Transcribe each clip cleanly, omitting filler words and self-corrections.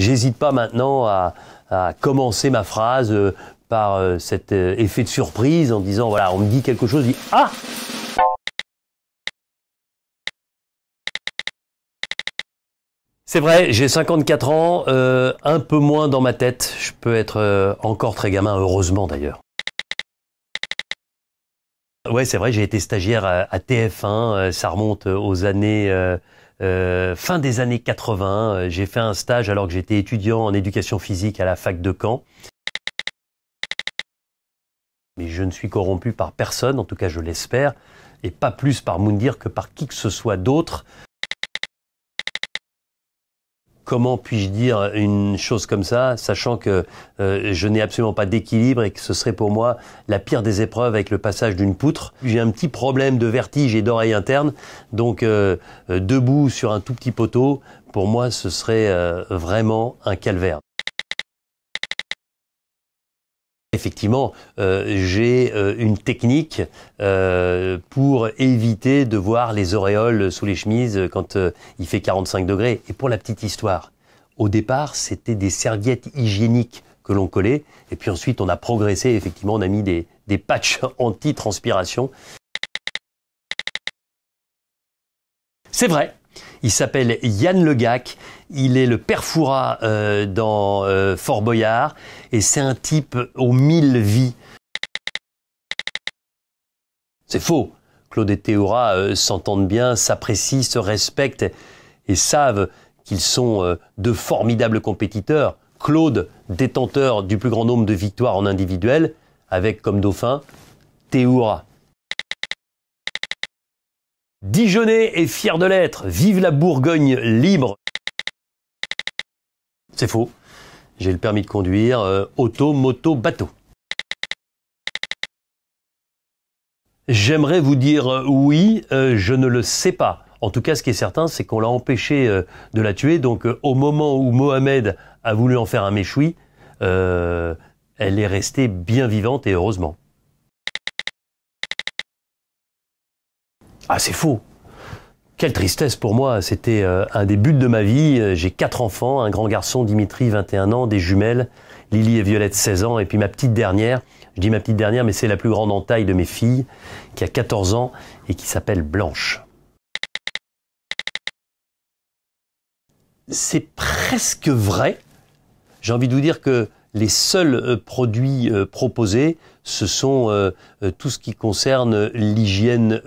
j'hésite pas maintenant à commencer ma phrase par cet effet de surprise en disant, voilà, on me dit quelque chose, je dis « Ah !» C'est vrai, j'ai 54 ans, un peu moins dans ma tête. Je peux être encore très gamin, heureusement d'ailleurs. Ouais, c'est vrai, j'ai été stagiaire à TF1, ça remonte aux années fin des années 80. J'ai fait un stage alors que j'étais étudiant en éducation physique à la fac de Caen. Mais je ne suis corrompu par personne, en tout cas je l'espère, et pas plus par Moundir que par qui que ce soit d'autre. Comment puis-je dire une chose comme ça, sachant que je n'ai absolument pas d'équilibre et que ce serait pour moi la pire des épreuves avec le passage d'une poutre. J'ai un petit problème de vertige et d'oreille interne, donc debout sur un tout petit poteau, pour moi ce serait vraiment un calvaire. Effectivement, j'ai une technique pour éviter de voir les auréoles sous les chemises quand il fait 45 degrés. Et pour la petite histoire, au départ, c'était des serviettes hygiéniques que l'on collait. Et puis ensuite, on a progressé. Effectivement, on a mis des patchs anti-transpiration. C'est vrai. Il s'appelle Yann Le Gac, il est le père Fouras dans Fort Boyard et c'est un type aux 1000 vies. C'est faux. Claude et Théoura s'entendent bien, s'apprécient, se respectent et savent qu'ils sont de formidables compétiteurs. Claude, détenteur du plus grand nombre de victoires en individuel, avec comme dauphin Théoura. Dijonnais et fier de l'être, vive la Bourgogne libre. C'est faux. J'ai le permis de conduire, auto, moto, bateau. J'aimerais vous dire oui, je ne le sais pas. En tout cas, ce qui est certain, c'est qu'on l'a empêché de la tuer. Donc, au moment où Mohamed a voulu en faire un méchoui, elle est restée bien vivante et heureusement. Ah, c'est faux. Quelle tristesse pour moi, c'était un des buts de ma vie. J'ai 4 enfants, un grand garçon, Dimitri, 21 ans, des jumelles, Lily et Violette, 16 ans, et puis ma petite dernière, je dis ma petite dernière, mais c'est la plus grande en taille de mes filles, qui a 14 ans et qui s'appelle Blanche. C'est presque vrai. J'ai envie de vous dire que les seuls produits proposés, ce sont tout ce qui concerne l'hygiène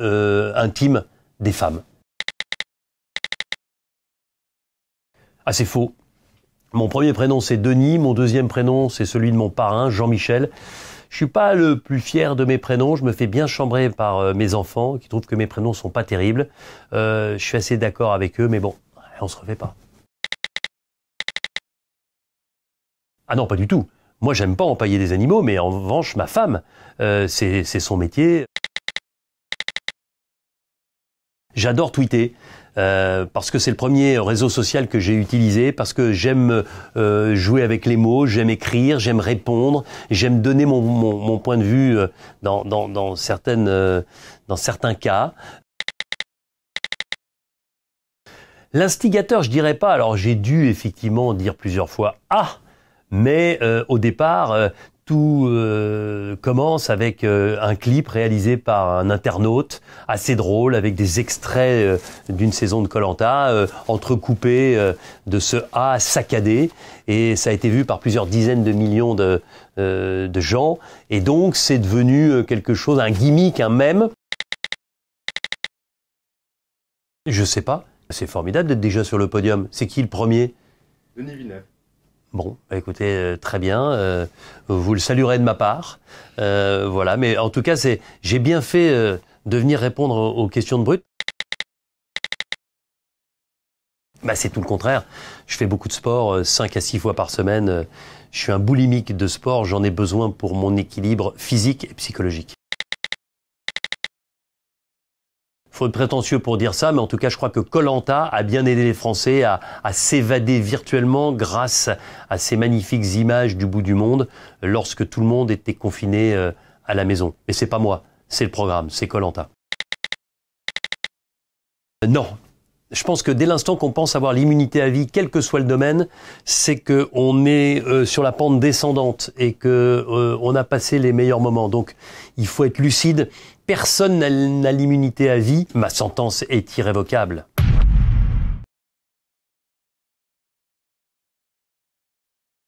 intime des femmes. Ah, c'est faux. Mon premier prénom, c'est Denis. Mon deuxième prénom, c'est celui de mon parrain, Jean-Michel. Je suis pas le plus fier de mes prénoms. Je me fais bien chambrer par mes enfants qui trouvent que mes prénoms sont pas terribles. Je suis assez d'accord avec eux, mais bon, on se refait pas. Ah non, pas du tout. Moi, j'aime pas empailler des animaux, mais en revanche, ma femme, c'est son métier. J'adore tweeter. Parce que c'est le premier réseau social que j'ai utilisé, parce que j'aime jouer avec les mots, j'aime écrire, j'aime répondre, j'aime donner mon point de vue dans certains cas. L'instigateur, je dirais pas, alors j'ai dû effectivement dire plusieurs fois « Ah !» mais au départ, tout commence avec un clip réalisé par un internaute assez drôle avec des extraits d'une saison de Koh-Lanta entrecoupés de ce A saccadé et ça a été vu par plusieurs dizaines de millions de gens et donc c'est devenu quelque chose, un gimmick, un mème. Je sais pas, c'est formidable d'être déjà sur le podium. C'est qui le premier? Denis Villeneuve. Bon, écoutez, très bien, vous le saluerez de ma part, voilà, mais en tout cas, j'ai bien fait de venir répondre aux questions de Brut. Bah, c'est tout le contraire, je fais beaucoup de sport, 5 à 6 fois par semaine, je suis un boulimique de sport, j'en ai besoin pour mon équilibre physique et psychologique. Faut être prétentieux pour dire ça, mais en tout cas, je crois que Koh-Lanta a bien aidé les Français à s'évader virtuellement grâce à ces magnifiques images du bout du monde lorsque tout le monde était confiné à la maison. Mais c'est pas moi, c'est le programme, c'est Koh-Lanta. Non, Je pense que dès l'instant qu'on pense avoir l'immunité à vie, quel que soit le domaine, c'est que on est sur la pente descendante et que on a passé les meilleurs moments. Donc, il faut être lucide. Personne n'a l'immunité à vie. Ma sentence est irrévocable.